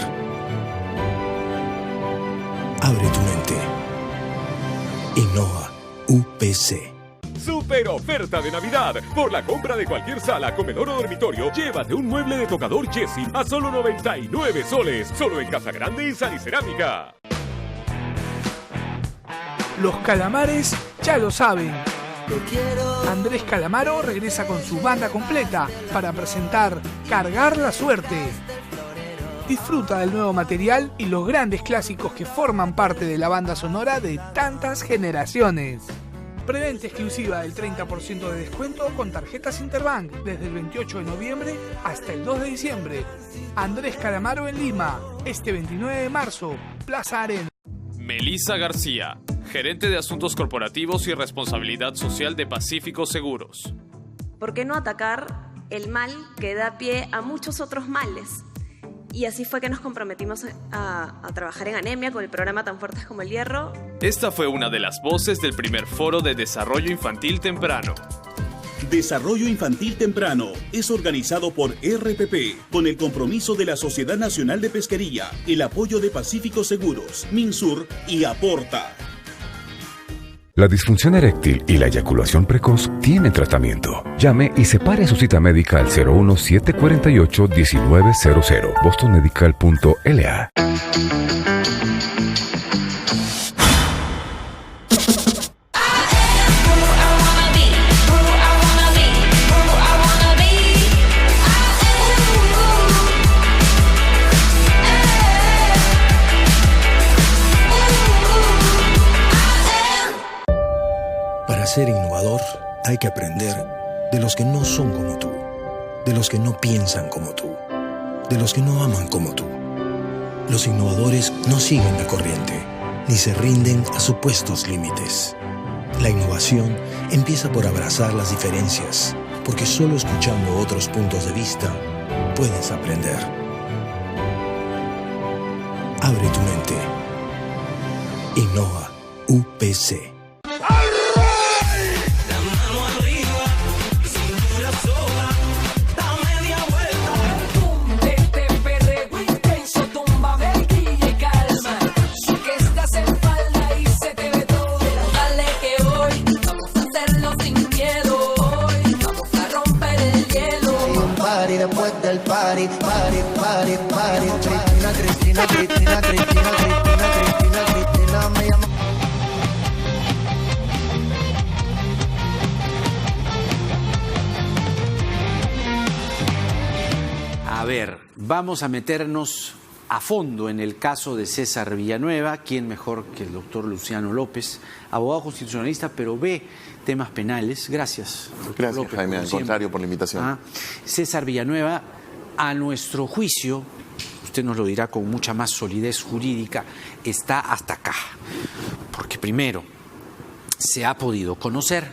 Abre tu mente. Innova UPC. Super oferta de Navidad. Por la compra de cualquier sala, comedor o dormitorio, llévate un mueble de tocador Jessie a solo 99 soles. Solo en Casa Grande y Sal y Cerámica. Los calamares ya lo saben. Andrés Calamaro regresa con su banda completa para presentar Cargar la Suerte. Disfruta del nuevo material y los grandes clásicos que forman parte de la banda sonora de tantas generaciones. Preventa exclusiva del 30% de descuento con tarjetas Interbank desde el 28 de noviembre hasta el 2 de diciembre. Andrés Calamaro en Lima, este 29 de marzo, Plaza Arena. Melissa García, gerente de Asuntos Corporativos y Responsabilidad Social de Pacífico Seguros. ¿Por qué no atacar el mal que da pie a muchos otros males? Y así fue que nos comprometimos a trabajar en anemia con el programa Tan Fuertes como el Hierro. Esta fue una de las voces del primer foro de desarrollo infantil temprano. Desarrollo Infantil Temprano es organizado por RPP con el compromiso de la Sociedad Nacional de Pesquería, el apoyo de Pacífico Seguros, Minsur y Aporta. La disfunción eréctil y la eyaculación precoz tienen tratamiento. Llame y separe su cita médica al 01748-1900, bostonmedical.la. Para ser innovador hay que aprender de los que no son como tú, de los que no piensan como tú, de los que no aman como tú. Los innovadores no siguen la corriente, ni se rinden a supuestos límites. La innovación empieza por abrazar las diferencias, porque solo escuchando otros puntos de vista puedes aprender. Abre tu mente. Innova UPC. Después del party, Cristina, me llama. A ver, vamos a meternos a fondo en el caso de César Villanueva. ¿Quién mejor que el doctor Luciano López, abogado constitucionalista, pero ve temas penales? Gracias, doctor Gracias, López, Jaime, al contrario, por la invitación. César Villanueva, a nuestro juicio, usted nos lo dirá con mucha más solidez jurídica, está hasta acá. Porque primero, se ha podido conocer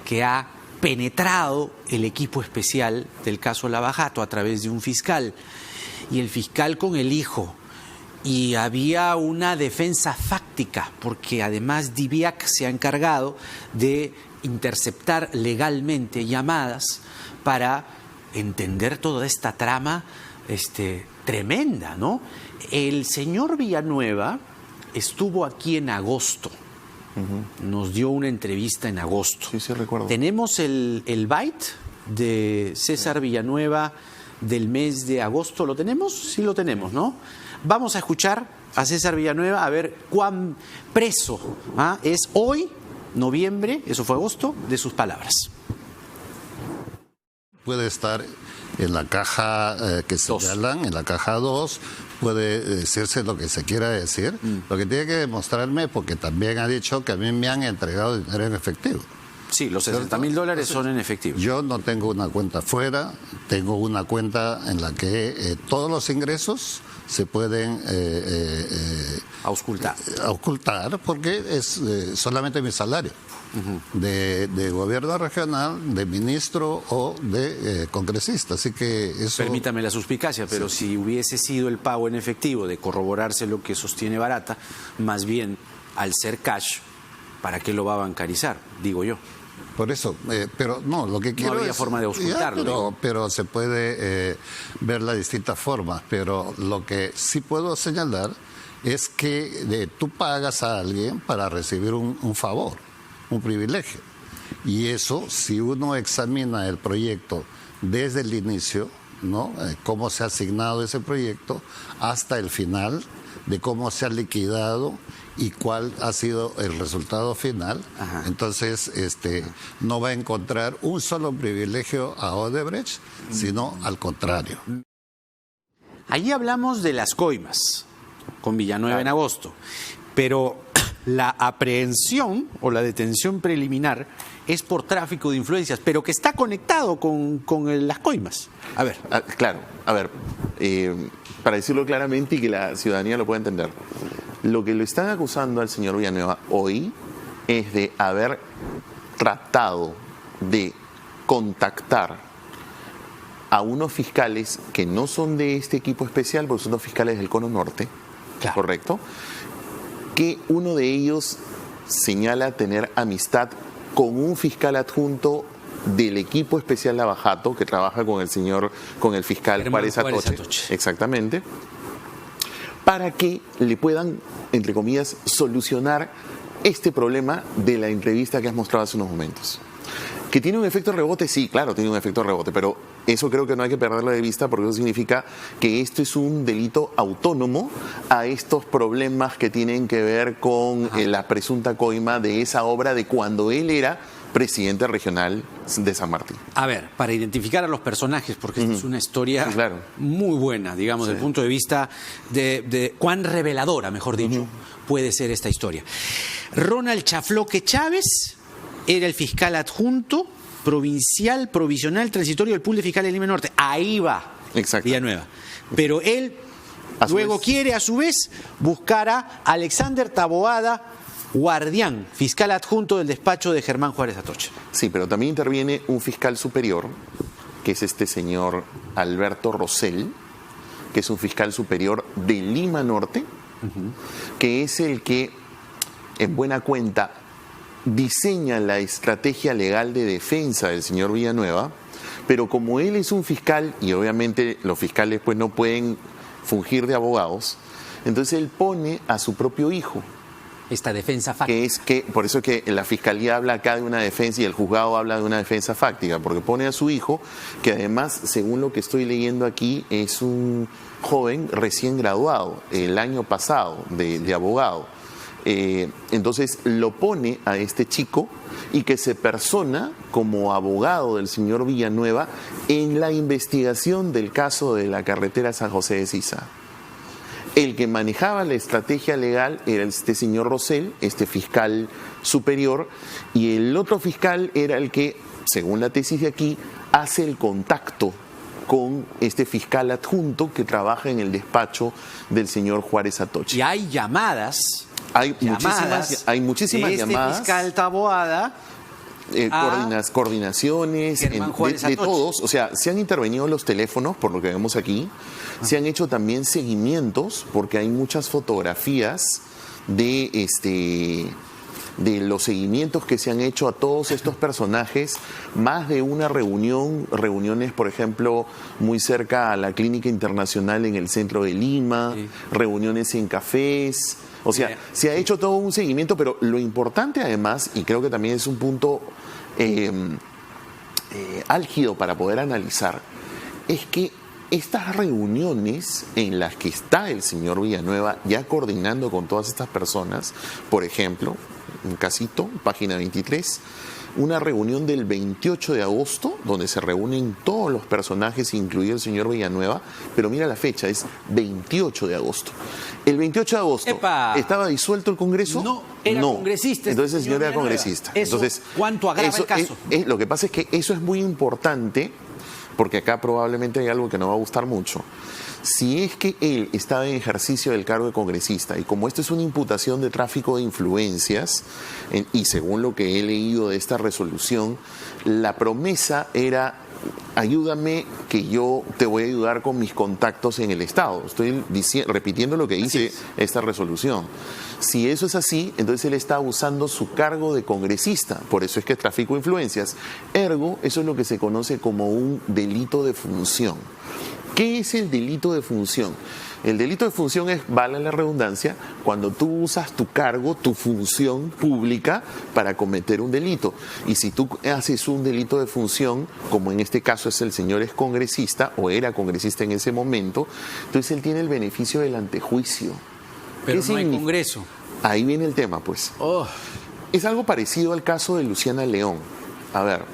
que ha penetrado el equipo especial del caso Lavajato a través de un fiscal, y el fiscal con el hijo, y había una defensa fáctica, porque además DIVIAC se ha encargado de interceptar legalmente llamadas para entender toda esta trama tremenda, ¿no? El señor Villanueva estuvo aquí en agosto. Nos dio una entrevista en agosto. Sí, recuerdo. Tenemos el byte de César Villanueva del mes de agosto. ¿Lo tenemos? Sí lo tenemos, ¿no? Vamos a escuchar a César Villanueva a ver cuán preso es hoy, noviembre, eso fue agosto, de sus palabras. Puede estar en la caja que señalan, en la caja 2, puede decirse lo que se quiera decir. Lo que tiene que demostrarme, porque también ha dicho que a mí me han entregado dinero en efectivo. Sí, los $60,000 son en efectivo. Yo no tengo una cuenta fuera, tengo una cuenta en la que todos los ingresos se pueden auscultar porque es solamente mi salario. De gobierno regional, de ministro o de congresista. Así que eso... Permítame la suspicacia, pero sí, si hubiese sido el pago en efectivo de corroborarse lo que sostiene Barata, más bien al ser cash, ¿para qué lo va a bancarizar? Digo yo. Por eso, pero no, lo que quiero no había es, forma de auscultarlo. Pero se puede ver las distintas formas, pero lo que sí puedo señalar es que tú pagas a alguien para recibir un favor, un privilegio. Y eso, si uno examina el proyecto desde el inicio, ¿no? Cómo se ha asignado ese proyecto hasta el final, de cómo se ha liquidado y cuál ha sido el resultado final. Ajá. Entonces, no va a encontrar un solo privilegio a Odebrecht, sino al contrario. Allí hablamos de las coimas con Villanueva en agosto, pero la aprehensión o la detención preliminar es por tráfico de influencias, pero que está conectado con las coimas. A ver. Claro, a ver, para decirlo claramente y que la ciudadanía lo pueda entender. Lo que lo están acusando al señor Villanueva hoy es de haber tratado de contactar a unos fiscales que no son de este equipo especial, porque son los fiscales del Cono Norte, claro. ¿Correcto? Que uno de ellos señala tener amistad con un fiscal adjunto del equipo especial Lavajato, que trabaja con el fiscal Juárez Atoche. Exactamente. Para que le puedan, entre comillas, solucionar este problema de la entrevista que has mostrado hace unos momentos. ¿Que tiene un efecto rebote? Sí, claro, tiene un efecto rebote, pero eso creo que no hay que perderlo de vista porque eso significa que esto es un delito autónomo a estos problemas que tienen que ver con la presunta coima de esa obra de cuando él era presidente regional de San Martín. A ver, para identificar a los personajes, porque esta es una historia muy buena, digamos, desde el punto de vista de cuán reveladora, mejor dicho, puede ser esta historia. Ronald Chafloque Chávez era el fiscal adjunto provincial, provisional, transitorio del pool de fiscales de Lima Norte. Ahí va Villanueva. Pero él luego quiere, a su vez, buscar a Alexander Taboada Guardián, fiscal adjunto del despacho de Germán Juárez Atoche. Sí, pero también interviene un fiscal superior, que es este señor Alberto Rosell, que es un fiscal superior de Lima Norte, que es el que, en buena cuenta, diseña la estrategia legal de defensa del señor Villanueva, pero como él es un fiscal, y obviamente los fiscales pues no pueden fungir de abogados, entonces él pone a su propio hijo. Esta defensa fáctica. Por eso es que la fiscalía habla acá de una defensa y el juzgado habla de una defensa fáctica, porque pone a su hijo, que además, según lo que estoy leyendo aquí, es un joven recién graduado el año pasado de abogado. Entonces lo pone a este chico y que se persona como abogado del señor Villanueva en la investigación del caso de la carretera San José de Sisa. El que manejaba la estrategia legal era este señor Rosell, este fiscal superior, y el otro fiscal era el que, según la tesis de aquí, hace el contacto con este fiscal adjunto que trabaja en el despacho del señor Juárez Atoche. Y hay llamadas. Hay muchísimas de llamadas. Fiscal Taboada. Coordinaciones de todos, o sea, se han intervenido los teléfonos, por lo que vemos aquí, se han hecho también seguimientos, porque hay muchas fotografías de los seguimientos que se han hecho a todos estos personajes, más de una reuniones, por ejemplo, muy cerca a la Clínica Internacional en el centro de Lima, reuniones en cafés. O sea, se ha hecho todo un seguimiento, pero lo importante además, y creo que también es un punto álgido para poder analizar, es que estas reuniones en las que está el señor Villanueva ya coordinando con todas estas personas, por ejemplo, un casito, página 23, una reunión del 28 de agosto, donde se reúnen todos los personajes, incluido el señor Villanueva, pero mira la fecha, es 28 de agosto. El 28 de agosto, ¿estaba disuelto el Congreso? No, era congresista. Entonces el señor era congresista. Entonces, ¿cuánto agrava el caso? Lo que pasa es que eso es muy importante, porque acá probablemente hay algo que no va a gustar mucho. Si es que él estaba en ejercicio del cargo de congresista y como esto es una imputación de tráfico de influencias, y según lo que he leído de esta resolución, la promesa era: ayúdame que yo te voy a ayudar con mis contactos en el Estado. Estoy repitiendo lo que dice esta resolución. Si eso es así, entonces él está usando su cargo de congresista. Por eso es que es tráfico de influencias. Ergo, eso es lo que se conoce como un delito de función. ¿Qué es el delito de función? El delito de función es, vale la redundancia, cuando tú usas tu cargo, tu función pública para cometer un delito. Y si tú haces un delito de función, como en este caso es el señor es congresista o era congresista en ese momento, entonces él tiene el beneficio del antejuicio. Pero no hay Congreso. Ahí viene el tema, pues. Es algo parecido al caso de Luciana León. A ver,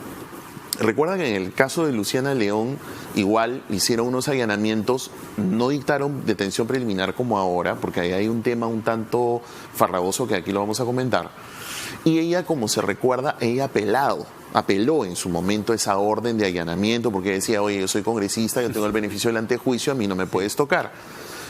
recuerdan que en el caso de Luciana León, igual hicieron unos allanamientos, no dictaron detención preliminar como ahora, porque ahí hay un tema un tanto farragoso que aquí lo vamos a comentar. Y ella, como se recuerda, ella apeló en su momento esa orden de allanamiento, porque decía, oye, yo soy congresista, yo tengo el beneficio del antejuicio, a mí no me puedes tocar.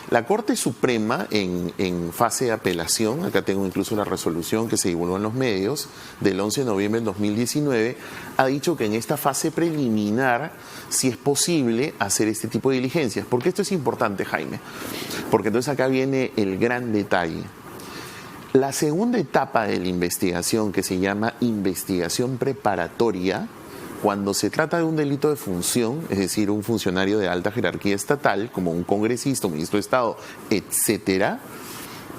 La Corte Suprema, en fase de apelación, acá tengo incluso la resolución que se divulgó en los medios, del 11 de noviembre del 2019, ha dicho que en esta fase preliminar sí es posible hacer este tipo de diligencias. ¿Por qué esto es importante, Jaime? Porque entonces acá viene el gran detalle. La segunda etapa de la investigación, que se llama investigación preparatoria, cuando se trata de un delito de función, es decir, un funcionario de alta jerarquía estatal, como un congresista, un ministro de Estado, etcétera,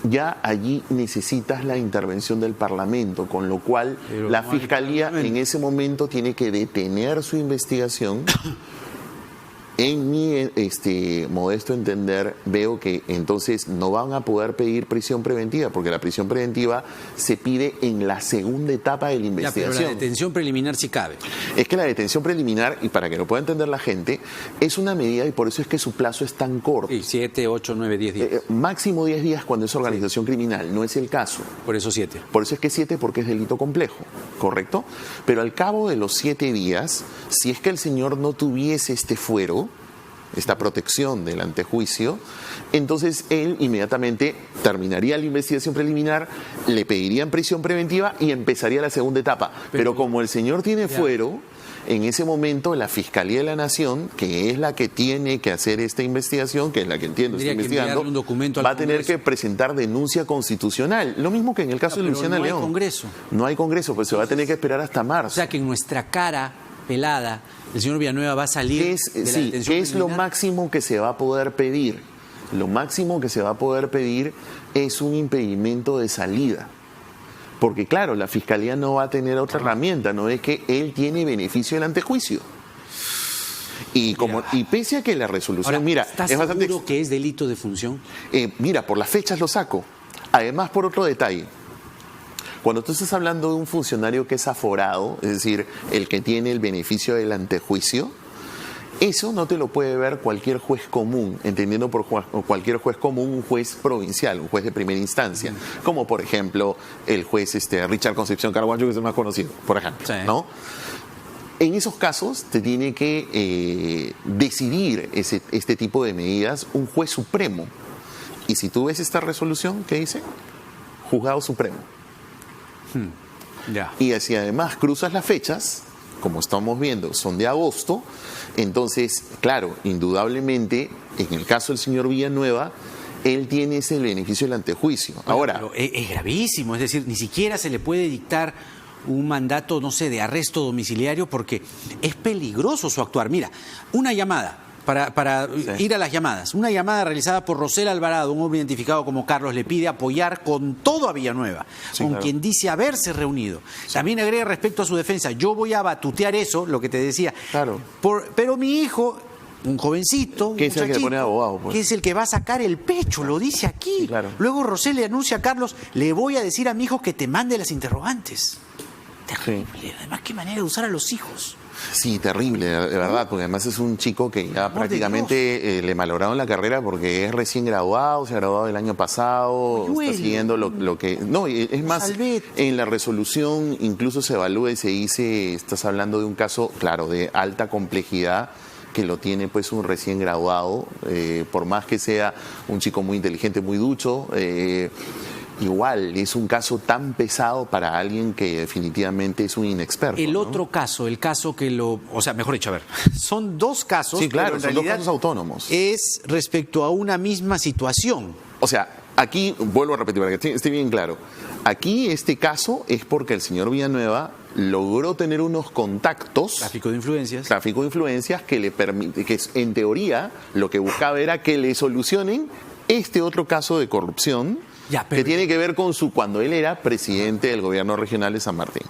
ya allí necesitas la intervención del Parlamento, con lo cual la Fiscalía en ese momento tiene que detener su investigación. En mi modesto entender, veo que entonces no van a poder pedir prisión preventiva, porque la prisión preventiva se pide en la segunda etapa de la investigación. Pero la detención preliminar sí cabe. Es que la detención preliminar, y para que lo pueda entender la gente, es una medida y por eso es que su plazo es tan corto. Sí, 7, 8, 9, 10 días. Máximo 10 días cuando es organización criminal, no es el caso. Por eso 7. Por eso es que 7, porque es delito complejo, ¿correcto? Pero al cabo de los 7 días, si es que el señor no tuviese este fuero, esta protección del antejuicio, entonces él inmediatamente terminaría la investigación preliminar, le pedirían prisión preventiva y empezaría la segunda etapa. Pero como el señor tiene fuero, en ese momento la Fiscalía de la Nación, que es la que tiene que hacer esta investigación, que es la que entiendo está investigando, va a tener que presentar denuncia constitucional. Lo mismo que en el caso de Luciana León. No hay Congreso. No hay Congreso, pues se va a tener que esperar hasta marzo. O sea que en nuestra cara pelada, el señor Villanueva va a salir de la detención ¿qué es lo máximo que se va a poder pedir? Lo máximo que se va a poder pedir es un impedimento de salida. Porque claro, la Fiscalía no va a tener otra herramienta, no es que él tiene beneficio del antejuicio. Y pese a que la resolución, ahora, ¿estás seguro que es delito de función? Mira, por las fechas lo saco. Además, por otro detalle. Cuando tú estás hablando de un funcionario que es aforado, es decir, el que tiene el beneficio del antejuicio, eso no te lo puede ver cualquier juez común, entendiendo por cualquier juez común un juez provincial, un juez de primera instancia, como por ejemplo el juez Richard Concepción Carguancho, que es el más conocido, por ejemplo, ¿no? En esos casos te tiene que decidir este tipo de medidas un juez supremo. Y si tú ves esta resolución, ¿qué dice? Juzgado Supremo. Y si además cruzas las fechas, como estamos viendo, son de agosto, entonces, claro, indudablemente, en el caso del señor Villanueva, él tiene ese beneficio del antejuicio. Ahora, pero es gravísimo, es decir, ni siquiera se le puede dictar un mandato, no sé, de arresto domiciliario porque es peligroso su actuar. Mira, una llamada. Para ir a las llamadas. Una llamada realizada por Rosel Alvarado, un hombre identificado como Carlos, le pide apoyar con todo a Villanueva, con quien dice haberse reunido. También agrega respecto a su defensa, yo voy a batutear eso, lo que te decía, pero mi hijo, un jovencito, que es el que le pone abogado, pues, que es el que va a sacar el pecho, lo dice aquí. Luego Rosel le anuncia a Carlos, le voy a decir a mi hijo que te mande las interrogantes. Terrible. Además, qué manera de usar a los hijos. Sí, terrible, de verdad, porque además es un chico que ya prácticamente le malograron la carrera porque es recién graduado, se ha graduado el año pasado, está siguiendo lo que... No, es más, en la resolución incluso se evalúa y se dice, estás hablando de un caso, claro, de alta complejidad, que lo tiene pues un recién graduado, por más que sea un chico muy inteligente, muy ducho, igual es un caso tan pesado para alguien que definitivamente es un inexperto. El otro caso, el caso que o sea, mejor dicho, a ver, son dos casos. Sí, claro, pero en son dos casos autónomos. Es respecto a una misma situación. O sea, aquí, vuelvo a repetir para que esté bien claro, aquí este caso es porque el señor Villanueva logró tener unos contactos, tráfico de influencias que le permite, que en teoría lo que buscaba era que le solucionen este otro caso de corrupción que tiene que ver con cuando él era presidente del gobierno regional de San Martín,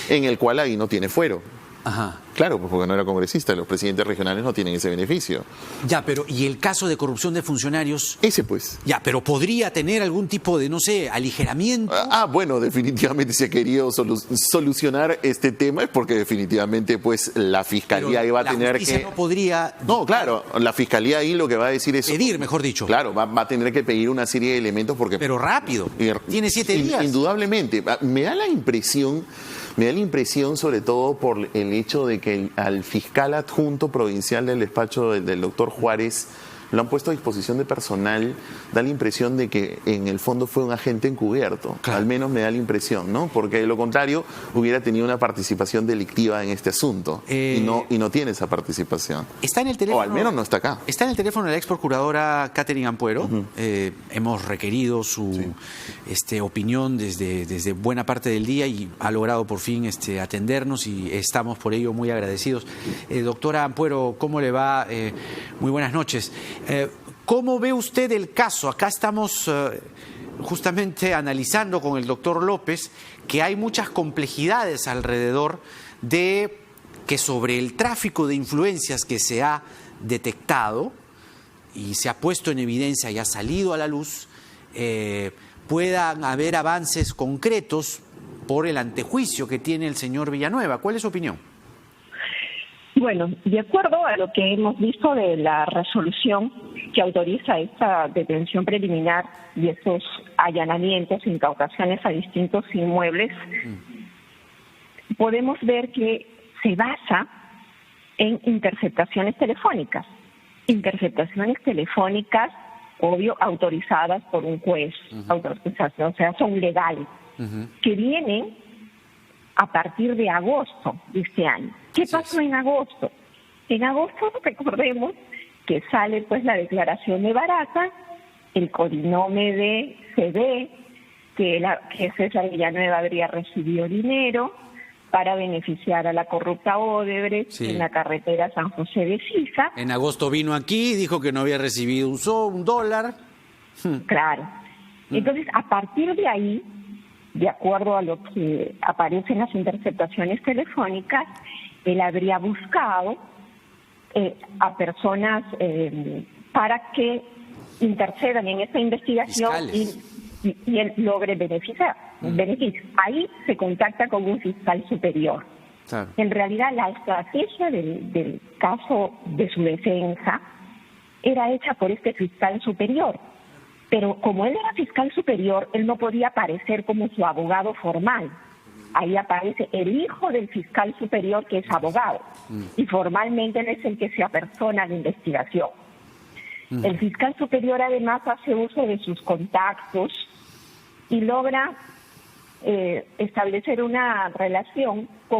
en el cual ahí no tiene fuero. Ajá. Claro, pues porque no era congresista, los presidentes regionales no tienen ese beneficio. Ya, pero ¿y el caso de corrupción de funcionarios? Ese pues. Ya, pero podría tener algún tipo de, no sé, aligeramiento. Bueno, definitivamente se ha querido solucionar este tema, es porque definitivamente pues la fiscalía iba a tener que... no podría... No, claro, la fiscalía ahí lo que va a decir es... Pedir, mejor dicho. Claro, va a tener que pedir una serie de elementos porque... Pero rápido, tiene 7 días. Indudablemente, me da la impresión sobre todo por el hecho de que al fiscal adjunto provincial del despacho del doctor Juárez lo han puesto a disposición de personal, da la impresión de que en el fondo fue un agente encubierto, al menos me da la impresión, ¿no? Porque de lo contrario hubiera tenido una participación delictiva en este asunto y no tiene esa participación. Está en el teléfono, o al menos no está acá. Está en el teléfono de la ex procuradora Catherine Ampuero. Hemos requerido su opinión desde buena parte del día y ha logrado por fin atendernos y estamos por ello muy agradecidos. Doctora Ampuero, ¿cómo le va? Muy buenas noches. ¿Cómo ve usted el caso? Acá estamos justamente analizando con el doctor López que hay muchas complejidades alrededor de que sobre el tráfico de influencias que se ha detectado y se ha puesto en evidencia y ha salido a la luz, puedan haber avances concretos por el antejuicio que tiene el señor Villanueva. ¿Cuál es su opinión? Bueno, de acuerdo a lo que hemos visto de la resolución que autoriza esta detención preliminar y estos allanamientos, incautaciones a distintos inmuebles, podemos ver que se basa en interceptaciones telefónicas. Interceptaciones telefónicas, obvio, autorizadas por un juez, o sea, son legales, que vienen a partir de agosto de este año. ¿Qué pasó en agosto? En agosto, recordemos que sale pues la declaración de Barata, el codinome de CD, que César Villanueva habría recibido dinero para beneficiar a la corrupta Odebrecht en la carretera San José de Sisa. En agosto vino aquí, dijo que no había recibido un dólar. Claro. Entonces, a partir de ahí, de acuerdo a lo que aparece en las interceptaciones telefónicas, él habría buscado a personas para que intercedan en esta investigación y él logre beneficios. Ahí se contacta con un fiscal superior. Claro. En realidad, la estrategia del caso de su defensa era hecha por este fiscal superior. Pero como él era fiscal superior, él no podía aparecer como su abogado formal. Ahí aparece el hijo del fiscal superior, que es abogado, y formalmente él es el que se apersona a la investigación. El fiscal superior además hace uso de sus contactos y logra establecer una relación con